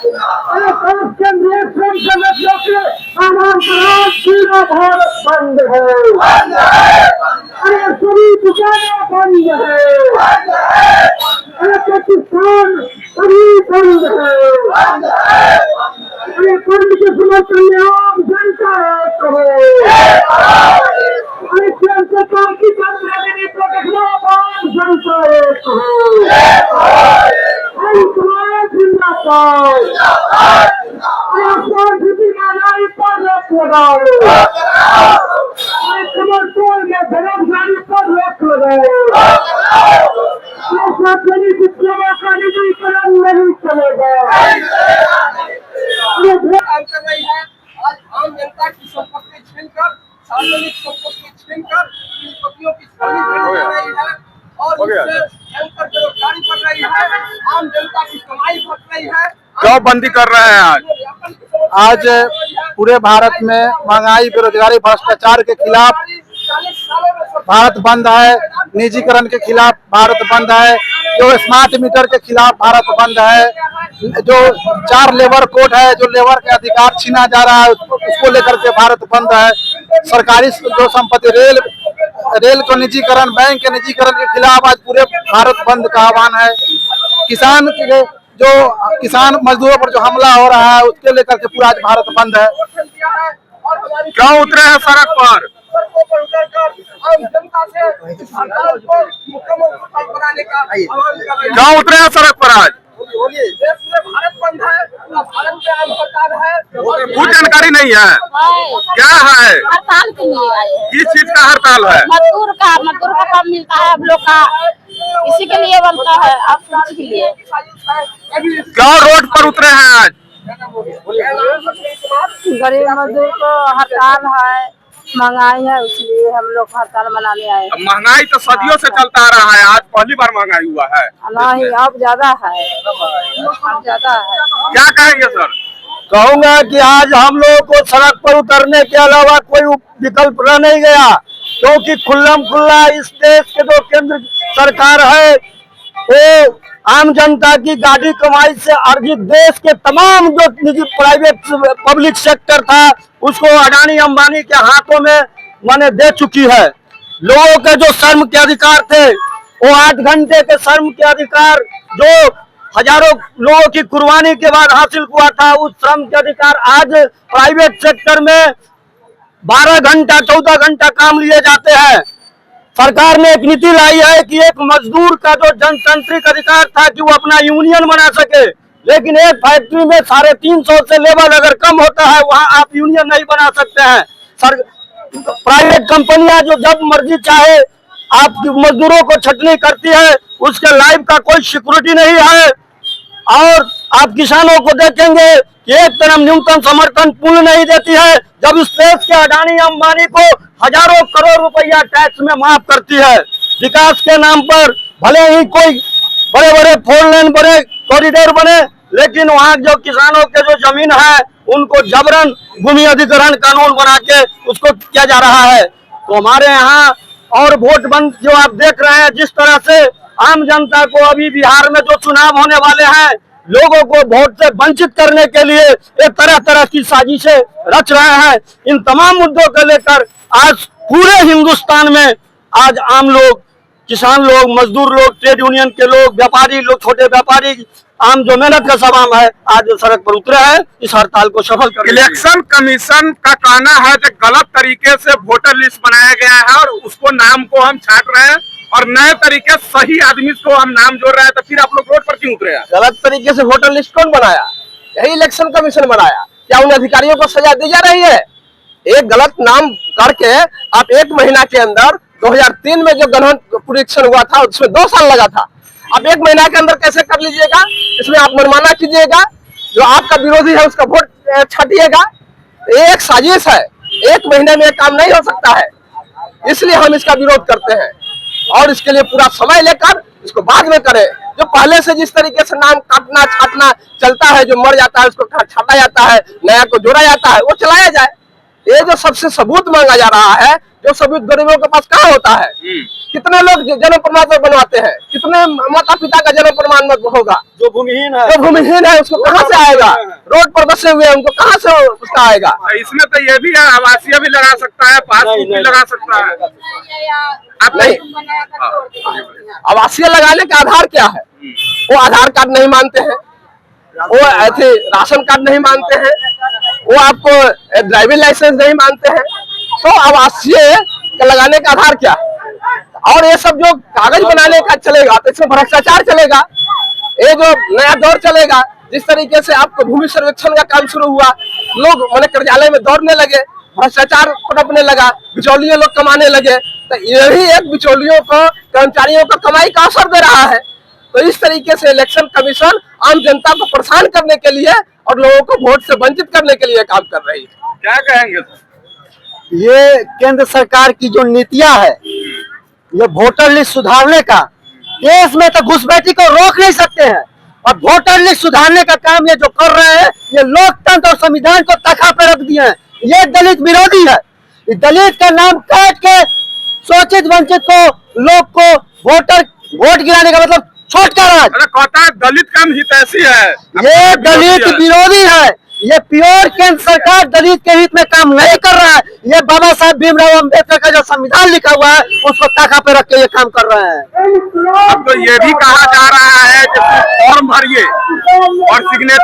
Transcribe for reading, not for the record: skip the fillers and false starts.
केंद्रीय श्रम समितियों के अनांतराज पूरा भारत बंद है। अरे सभी दुकानें बंद है। अरे किसान सभी बंद है। अरे बंद के समर्थन में आम जनता करो। अरे केंद्र सरकार की जनता के खिलाफ आम जनता करो। लगाओ में बेरोजगारी पर रोक लगाओ। का निजीकरण नहीं चलेगा। कर रही है आज आम जनता की संपत्ति छीनकर, सार्वजनिक संपत्ति छीनकर पूंजीपतियों की थाली भरी जा रही है और इससे भयंकर बेरोजगारी बढ़ रही है। आम जनता की कमाई घट रही है। क्यों बंदी कर रहे हैं आज पूरे भारत में महंगाई, बेरोजगारी, भ्रष्टाचार के खिलाफ भारत बंद है। निजीकरण के खिलाफ भारत बंद है। जो स्मार्ट मीटर के खिलाफ भारत बंद है। जो 4 लेबर कोड है, जो लेबर के अधिकार छीना जा रहा है, उसको लेकर के भारत बंद है। सरकारी जो संपत्ति रेल को निजीकरण, बैंक के निजीकरण के खिलाफ आज पूरे भारत बंद का आह्वान है। किसान मजदूरों पर जो हमला हो रहा है उसके लेकर के पूरा आज भारत बंद है। क्यों उतरे हैं सड़क पर? क्यों उतरे हैं सड़क पर आज? भारत बंद है, भारत में आम सरकार है, कुछ जानकारी नहीं है। क्या है? हड़ताल के लिए आए हैं। किस चीज का हड़ताल है? मजदूर का काम मिलता है हम लोग का, इसी के लिए बनता है। आप कुछ के लिए क्यों रोड पर उतरे हैं आज? गरीब मजदूर को हड़ताल है, महंगाई है, इसलिए हम लोग हड़ताल मनाने आए। महंगाई तो सदियों से चलता आ रहा है, आज पहली बार महंगाई हुआ है। नहीं, अब ज्यादा है, अब ज्यादा है। क्या कहेंगे सर? कहूँगा कि आज हम लोगों को सड़क पर उतरने के अलावा कोई विकल्प रह नहीं गया, क्योंकि खुल्लम खुल्ला इस देश के जो केंद्र सरकार है वो आम जनता की गाड़ी कमाई से अर्जित देश के तमाम जो निजी प्राइवेट पब्लिक सेक्टर था उसको अडानी अंबानी के हाथों में माने दे चुकी है। लोगों के जो श्रम के अधिकार थे वो 8 घंटे के श्रम के अधिकार जो हजारों लोगों की कुर्बानी के बाद हासिल हुआ था, उस श्रम के अधिकार आज प्राइवेट सेक्टर में 12 घंटा 14 घंटा काम लिए जाते हैं। सरकार ने एक नीति लाई है कि एक मजदूर का जो जनतांत्रिक अधिकार था कि वो अपना यूनियन बना सके, लेकिन एक फैक्ट्री में 350 से लेवल अगर कम होता है वहां आप यूनियन नहीं बना सकते हैं। प्राइवेट कंपनियां जो जब मर्जी चाहे आप मजदूरों को छटनी करती है, उसके लाइफ का कोई सिक्योरिटी नहीं है। और आप किसानों को देखेंगे कि एक तरफ न्यूनतम समर्थन मूल्य नहीं देती है, जब इस देश के अडानी अंबानी को हजारों करोड़ रुपया टैक्स में माफ करती है। विकास के नाम पर भले ही कोई बड़े बड़े 4 लेन बने, कॉरिडोर बने, लेकिन वहाँ जो किसानों के जो जमीन है उनको जबरन भूमि अधिग्रहण कानून बना के उसको किया जा रहा है। तो हमारे यहाँ और वोट बंद जो आप देख रहे हैं, जिस तरह से आम जनता को अभी बिहार में जो चुनाव होने वाले हैं, लोगों को वोट से वंचित करने के लिए ये तरह तरह की साजिशें रच रहे हैं। इन तमाम मुद्दों को लेकर आज पूरे हिंदुस्तान में आज आम लोग, किसान लोग, मजदूर लोग, ट्रेड यूनियन के लोग, व्यापारी लोग, छोटे व्यापारी, आम जो मेहनत का सवाल है, आज सड़क पर उतरे हैं इस हड़ताल को सफल कर। इलेक्शन कमीशन का कहना है कि गलत तरीके से वोटर लिस्ट बनाया गया है और उसको नाम को हम छाट रहे हैं और नए तरीके सही आदमी को हम नाम जोड़ रहे हैं। तो फिर आप लोग रोड पर क्यों उतरे हैं? गलत तरीके से वोटर लिस्ट कौन बनाया? यही इलेक्शन कमीशन बनाया। क्या उन अधिकारियों को सजा दी जा रही है? एक गलत नाम करके आप 1 महीना के अंदर 2003 में जो गहन परीक्षण हुआ था उसमें 2 साल लगा था, आप 1 महीना के अंदर कैसे कर लीजिएगा? इसमें आप मनमाना कीजिएगा, जो आपका विरोधी है उसका वोट छाटिएगा। एक साजिश है, 1 महीने में काम नहीं हो सकता है, इसलिए हम इसका विरोध करते हैं और इसके लिए पूरा समय लेकर इसको बाद में करें। जो पहले से जिस तरीके से नाम काटना छाटना चलता है, जो मर जाता है उसको छाटा जाता है, नया को जोड़ा जाता है, वो चलाया जाए। ये जो सबसे सबूत मांगा जा रहा है, जो सबूत गरीबों के पास कहाँ होता है? कितने लोग जन्म प्रमाण पत्र बनवाते हैं? कितने माता पिता का जन्म प्रमाण पत्र होगा? जो भूमिहीन है, जो भूमिहीन है उसको कहाँ से आएगा? रोड पर बसे हुए हैं, उनको कहाँ से उसका आएगा? इसमें तो ये भी है, आवासीय भी लगा सकता है, पासबुक भी लगा सकता है। आप नहीं, आवासीय लगाने का आधार क्या है? वो आधार कार्ड नहीं मानते हैं, वो ऐसे राशन कार्ड नहीं मानते हैं, वो आपको ड्राइविंग लाइसेंस नहीं मानते हैं, तो आवासीय लगाने का आधार क्या है? और ये सब जो कागज बनाने का चलेगा तो इसमें भ्रष्टाचार चलेगा। ये जो नया दौर चलेगा, जिस तरीके से आपको भूमि सर्वेक्षण का काम शुरू हुआ, लोग मैंने कार्यालय में दौड़ने लगे, भ्रष्टाचार पनपने लगा, बिचौलिए लोग कमाने लगे, तो यही एक बिचौलियों को, कर्मचारियों को कमाई का अवसर दे रहा है। तो इस तरीके से इलेक्शन कमीशन आम जनता को परेशान करने के लिए और लोगों को वोट से वंचित करने के लिए काम कर रही है। क्या कहेंगे सर? ये केंद्र सरकार की जो नीतियां है, ये वोटर लिस्ट सुधारने का, देश में तो घुसपैठी को रोक नहीं सकते हैं, और वोटर लिस्ट सुधारने का काम ये जो कर रहे हैं, ये लोकतंत्र और संविधान को तखा पे रख दिए हैं। ये दलित विरोधी है। इस दलित का नाम काट के शोषित वंचित को, लोग को वोट गिराने का मतलब छोटका राज। अरे कहता है दलित का हितैषी है, ये दलित विरोधी है। ये प्योर केंद्र सरकार दलित के हित में काम नहीं कर रहा है। ये बाबा साहब भीमराव अम्बेडकर का जो संविधान लिखा हुआ है, उसको ताका पे रख के ये काम कर रहे हैं। अब तो ये भी कहा जा रहा है कि फॉर्म भरिए और सिग्नेचर